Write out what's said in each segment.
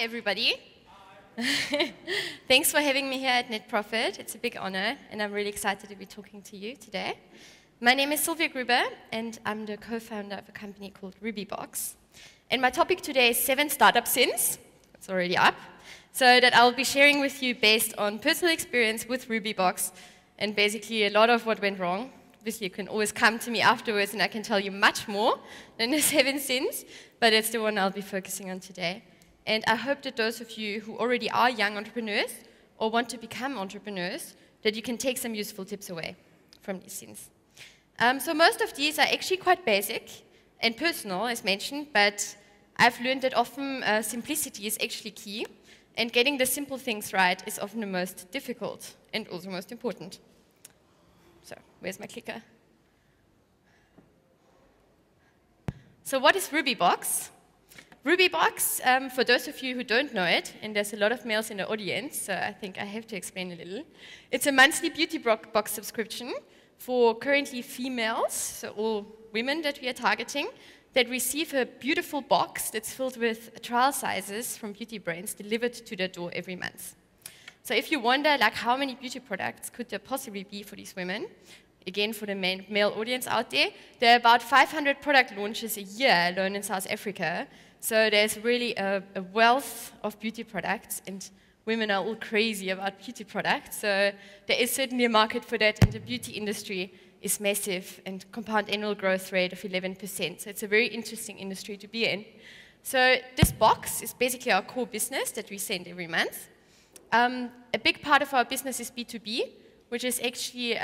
everybody. Thanks for having me here at Net Profit. It's a big honor, and I'm really excited to be talking to you today. My name is Sylvia Gruber, and I'm the co-founder of a company called Rubybox. And my topic today is 7 startup sins. It's already up. So that I'll be sharing with you based on personal experience with Rubybox and basically a lot of what went wrong. Obviously, you can always come to me afterwards and I can tell you much more than the 7 sins, but it's the one I'll be focusing on today. And I hope that those of you who already are young entrepreneurs or want to become entrepreneurs, that you can take some useful tips away from these sins. So most of these are actually quite basic and personal, as mentioned, but I've learned that often simplicity is actually key, and getting the simple things right is often the most difficult and also most important. So, where's my clicker? So what is Rubybox? Rubybox, for those of you who don't know it, and there's a lot of males in the audience, so I think I have to explain a little. It's a monthly beauty box subscription for currently females, so all women that we are targeting, that receive a beautiful box that's filled with trial sizes from beauty brands delivered to their door every month. So if you wonder, like, how many beauty products could there possibly be for these women, again, for the male audience out there, there are about 500 product launches a year alone in South Africa. So there's really a wealth of beauty products, and women are all crazy about beauty products. So there is certainly a market for that, and the beauty industry is massive and compound annual growth rate of 11%. So it's a very interesting industry to be in. So this box is basically our core business that we send every month. A big part of our business is B2B, which is actually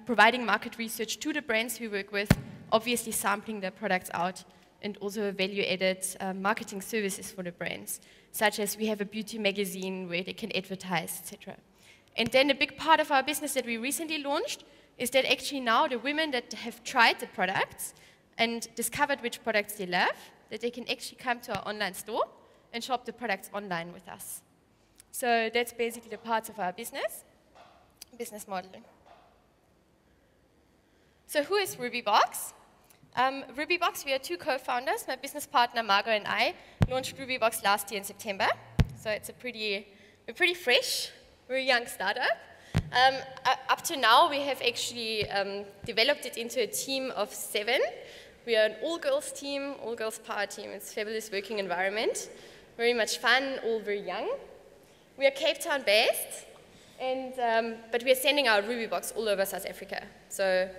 providing market research to the brands we work with, obviously sampling their products out, and also value-added marketing services for the brands, such as we have a beauty magazine where they can advertise, etc. And then a big part of our business that we recently launched is that actually now the women that have tried the products and discovered which products they love, that they can actually come to our online store and shop the products online with us. So that's basically the parts of our business model. So who is Rubybox? Rubybox, we are 2 co-founders. My business partner, Margot, and I launched Rubybox last year in September. So it's we're pretty fresh, very young startup. Up to now, we have actually developed it into a team of 7. We are an all-girls team, all-girls power team. It's a fabulous working environment, very much fun, all very young. We are Cape Town based, but we are sending our Rubybox all over South Africa. So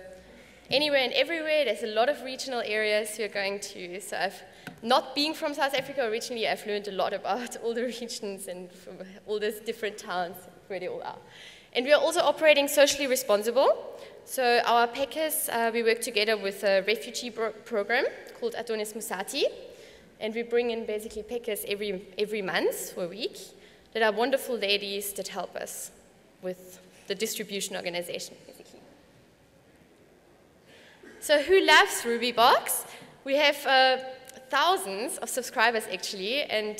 anywhere and everywhere, there's a lot of regional areas we're going to. So not being from South Africa originally, I've learned a lot about all the regions and from all these different towns where they all are. And we are also operating socially responsible. So our packers, we work together with a refugee program called Adonis Musati. And we bring in basically packers every month for a week that are wonderful ladies that help us with the distribution organization, basically. So who loves Rubybox? We have thousands of subscribers, actually, and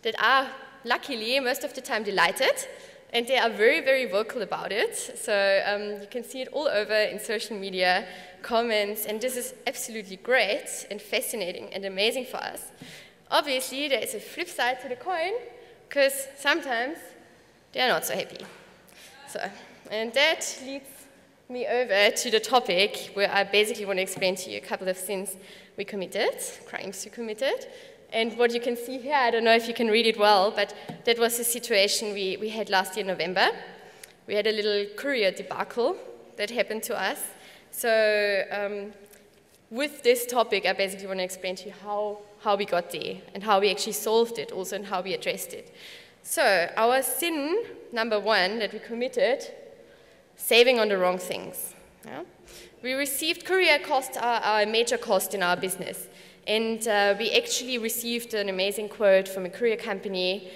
that are, luckily, most of the time delighted. And they are very, very vocal about it. So you can see it all over in social media, comments, and this is absolutely great and fascinating and amazing for us. Obviously, there is a flip side to the coin, because sometimes they are not so happy. And that leads me over to the topic where I basically want to explain to you a couple of sins we committed, crimes we committed. And what you can see here, I don't know if you can read it well, but that was a situation we had last year in November. We had a little courier debacle that happened to us. So with this topic, I basically want to explain to you how we got there and how we actually solved it also and how we addressed it. So our sin number 1 that we committed, saving on the wrong things. Yeah? We received courier costs are a major cost in our business. And we actually received an amazing quote from a courier company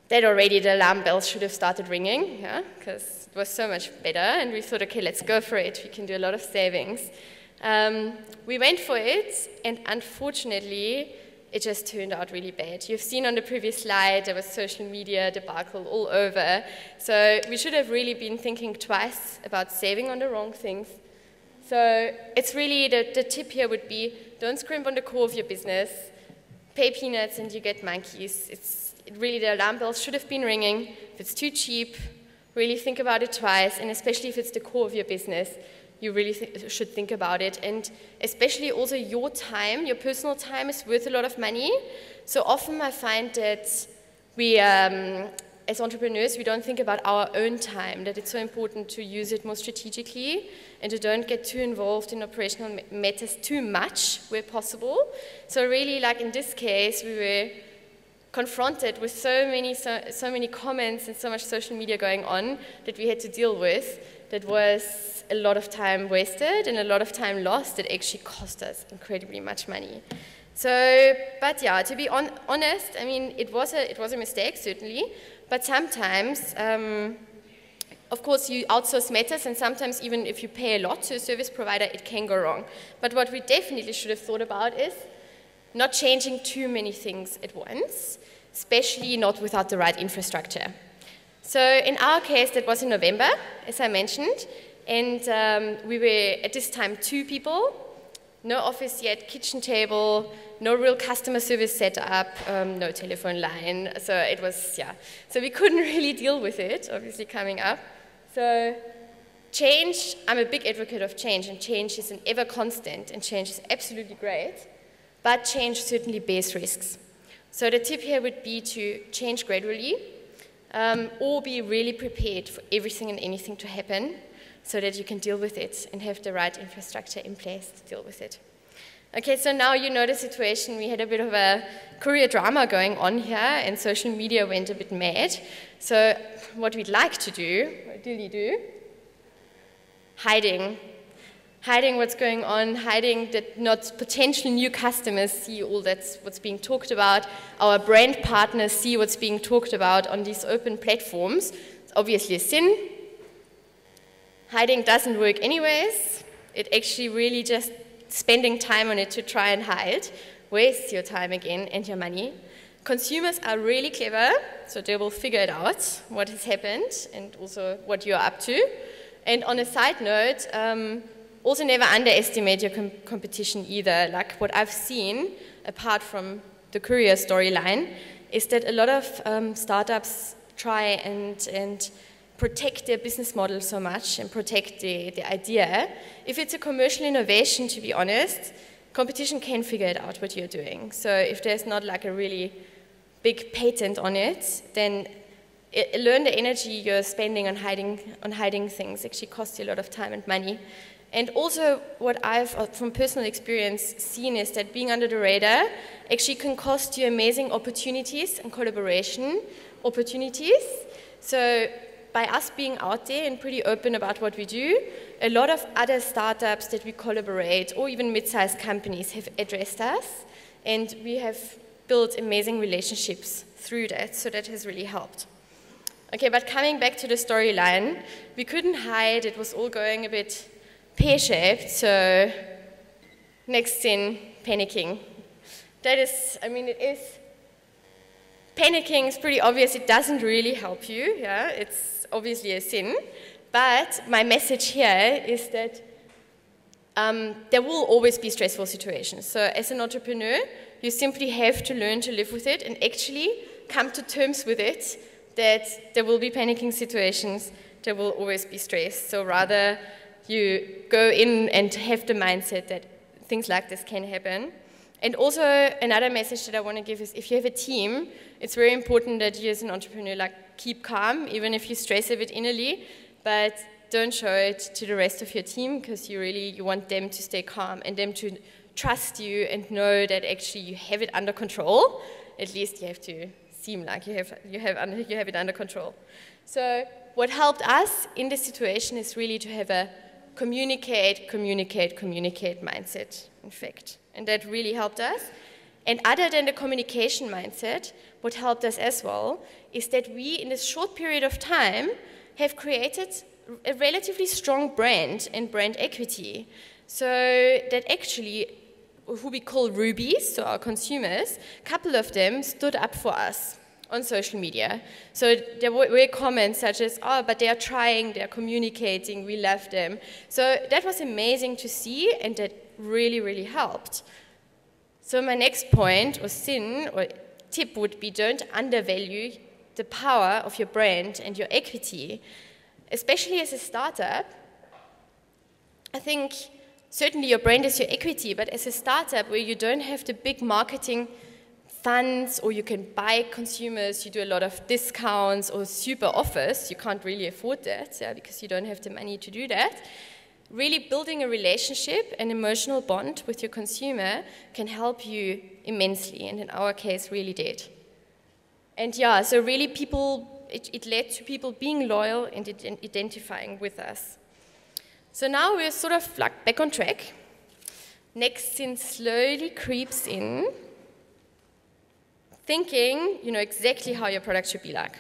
that already the alarm bells should have started ringing, because it was so much better. And we thought, okay, let's go for it. We can do a lot of savings. We went for it, and unfortunately, it just turned out really bad. You've seen on the previous slide, there was social media debacle all over. So we should have really been thinking twice about saving on the wrong things. So it's really, the tip here would be, don't scrimp on the core of your business. Pay peanuts and you get monkeys. really the alarm bells should have been ringing. If it's too cheap, really think about it twice, and especially if it's the core of your business, you really should think about it. And especially also your time, your personal time is worth a lot of money. So often I find that we, as entrepreneurs, we don't think about our own time, that it's so important to use it more strategically and to don't get too involved in operational matters too much where possible. So really, like in this case, we were confronted with so many comments and so much social media going on that we had to deal with. That was a lot of time wasted and a lot of time lost that actually cost us incredibly much money. So, but yeah, to be honest, I mean, it was a mistake, certainly, but sometimes, of course, you outsource matters, and sometimes even if you pay a lot to a service provider, it can go wrong. But what we definitely should have thought about is not changing too many things at once, especially not without the right infrastructure. So in our case, that was in November, as I mentioned, and we were at this time 2 people, no office yet, kitchen table, no real customer service set up, no telephone line, so it was, yeah. So we couldn't really deal with it, obviously, coming up. So change, I'm a big advocate of change, and change is an ever constant, and change is absolutely great, but change certainly bears risks. So the tip here would be to change gradually, or be really prepared for everything and anything to happen so that you can deal with it and have the right infrastructure in place to deal with it. Okay, so now you know the situation. We had a bit of a courier drama going on here, and social media went a bit mad. So what we'd like to do, ideally do, hiding what's going on, hiding that not potential new customers see all that's what's being talked about, our brand partners see what's being talked about on these open platforms. It's obviously a sin. Hiding doesn't work anyways. It actually really just spending time on it to try and hide wastes your time again and your money. Consumers are really clever, so they will figure it out, what has happened and also what you're up to. And on a side note, also never underestimate your competition either. Like what I've seen, apart from the courier storyline, is that a lot of startups try and protect their business model so much and protect the idea. If it's a commercial innovation, to be honest, competition can figure it out what you're doing. So if there's not like a really big patent on it, then learn the energy you're spending on hiding things actually costs you a lot of time and money. And also what I've, from personal experience, seen is that being under the radar actually can cost you amazing opportunities and collaboration opportunities. So by us being out there and pretty open about what we do, a lot of other startups that we collaborate, or even mid-sized companies, have addressed us, and we have built amazing relationships through that, so that has really helped. Okay, but coming back to the storyline, we couldn't hide, it was all going a bit pear-shaped, so next sin, panicking. That is, I mean, it is, panicking is pretty obvious, it doesn't really help you, yeah, it's obviously a sin, but my message here is that there will always be stressful situations. So as an entrepreneur, you simply have to learn to live with it and actually come to terms with it, that there will be panicking situations, there will always be stress. So rather you go in and have the mindset that things like this can happen. And also another message that I want to give is if you have a team, it's very important that you as an entrepreneur keep calm, even if you stress a bit innerly, but don't show it to the rest of your team, because you want them to stay calm and them to trust you and know that actually you have it under control. At least you have to seem like you have it under control. So what helped us in this situation is really to have a communicate mindset, in fact. And that really helped us. And other than the communication mindset, what helped us as well is that we, in this short period of time, have created a relatively strong brand and brand equity. So that actually, who we call rubies, so our consumers, a couple of them stood up for us on social media. So there were comments such as, oh, but they are trying, they are communicating, we love them. So that was amazing to see, and that really, really helped. So my next point, or sin, or tip would be don't undervalue the power of your brand and your equity, especially as a startup. I think certainly your brand is your equity, but as a startup where you don't have the big marketing funds or you can buy consumers, you do a lot of discounts or super offers, you can't really afford that because you don't have the money to do that. Really building a relationship, an emotional bond with your consumer can help you immensely, and in our case really did. And yeah, so really it led to people being loyal and identifying with us. So now we're sort of like back on track. Next sin slowly creeps in, thinking you know exactly how your product should be like.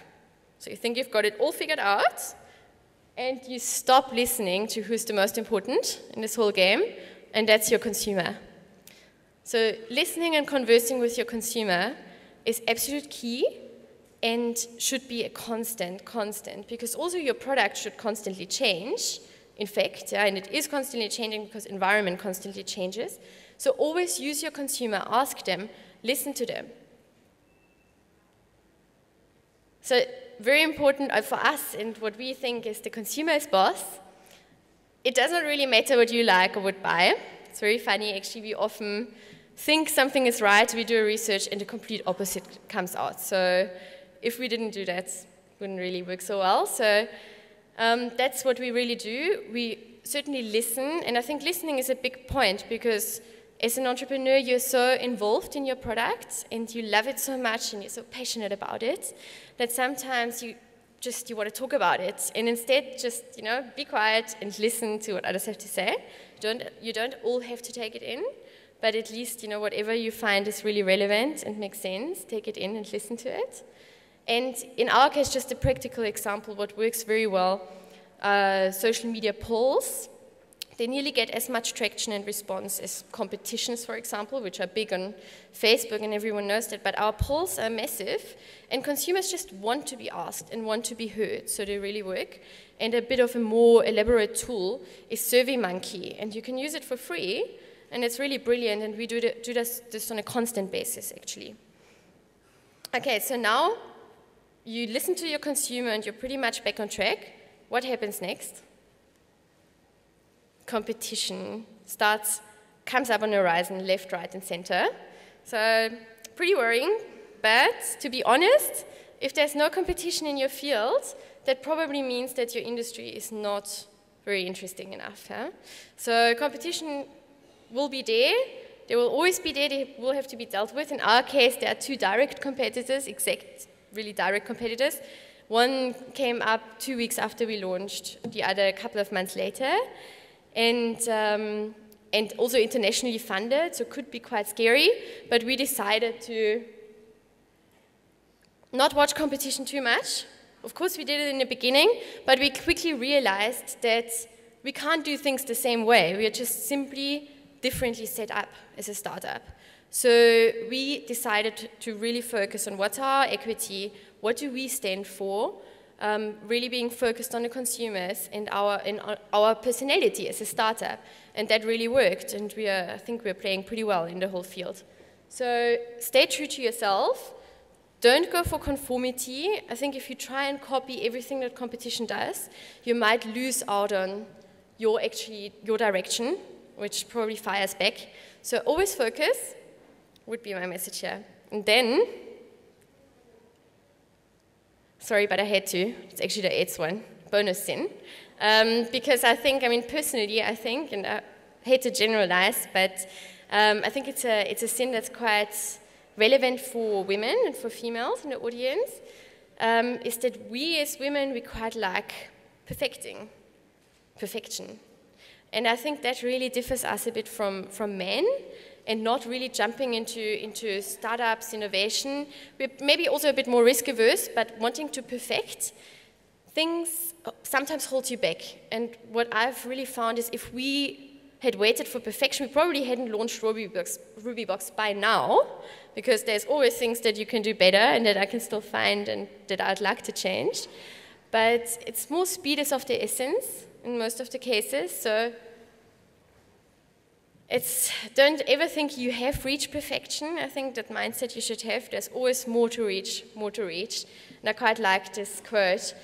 So you think you've got it all figured out, and you stop listening to who's the most important in this whole game, and that's your consumer. So listening and conversing with your consumer is absolute key and should be a constant, because also your product should constantly change, in fact, and it is constantly changing because environment constantly changes. So always use your consumer, ask them, listen to them. So very important for us, and what we think is the consumer is boss. It doesn't really matter what you like or would buy. It's very funny, actually, we often think something is right, we do a research, and the complete opposite comes out. So if we didn't do that, it wouldn't really work so well. So that's what we really do. We certainly listen, and I think listening is a big point because as an entrepreneur, you're so involved in your product and you love it so much and you're so passionate about it that sometimes you want to talk about it, and instead just be quiet and listen to what others have to say. You don't all have to take it in, but at least whatever you find is really relevant and makes sense, take it in and listen to it. And in our case, just a practical example, what works very well, social media polls. They nearly get as much traction and response as competitions, for example, which are big on Facebook, and everyone knows that. But our polls are massive, and consumers just want to be asked and want to be heard, so they really work. And a bit of a more elaborate tool is SurveyMonkey, and you can use it for free, and it's really brilliant, and we do this on a constant basis, actually. Okay, so now you listen to your consumer, and you're pretty much back on track. What happens next? Competition comes up on the horizon, left, right, and center. So pretty worrying, but to be honest, if there's no competition in your field, that probably means that your industry is not very interesting enough. Huh? So competition will be there. They will always be there. They will have to be dealt with. In our case, there are two direct competitors, really direct competitors. One came up 2 weeks after we launched, the other a couple of months later. And also internationally funded, so could be quite scary, but we decided to not watch competition too much. Of course, we did it in the beginning, but we quickly realized that we can't do things the same way. We are just simply differently set up as a startup. So we decided to really focus on what's our equity, what do we stand for, really being focused on the consumers and our personality as a startup. And that really worked, and I think we're playing pretty well in the whole field. So stay true to yourself. Don't go for conformity. I think if you try and copy everything that competition does, you might lose out on your direction, which probably fires back. So always focus would be my message here. And then, sorry, but I had to. It's actually the 8th one, bonus sin. Because personally, and I hate to generalize, but I think it's a sin that's quite relevant for women and for females in the audience, is that we as women, we quite like perfection. And I think that really differs us a bit from men, and not really jumping into startups, innovation. We're maybe also a bit more risk averse, but wanting to perfect things sometimes holds you back. And what I've really found is if we had waited for perfection, we probably hadn't launched Rubybox by now, because there's always things that you can do better and that I can still find and that I'd like to change. But it's more speed is of the essence in most of the cases. So Don't ever think you have reached perfection. I think that mindset you should have. There's always more to reach, more to reach. And I quite like this quote.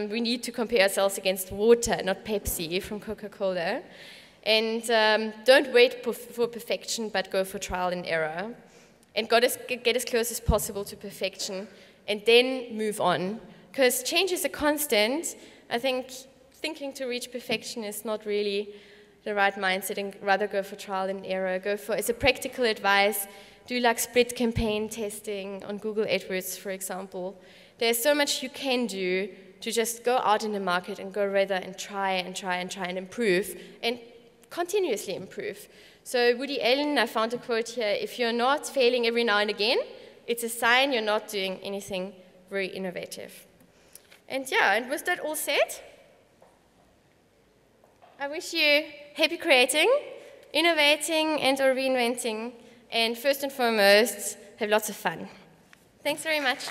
We need to compare ourselves against water, not Pepsi from Coca-Cola. And don't wait for perfection, but go for trial and error. And get as close as possible to perfection, and then move on. Because change is a constant. I think thinking to reach perfection is not really the right mindset, and rather go for trial and error. Go for, as a practical advice, do like split campaign testing on Google AdWords, for example. There's so much you can do to just go out in the market and go rather and try and improve, and continuously improve. So Woody Allen, I found a quote here, if you're not failing every now and again, it's a sign you're not doing anything very innovative. And yeah, and with that all said, I wish you happy creating, innovating, and or reinventing, and first and foremost, have lots of fun. Thanks very much.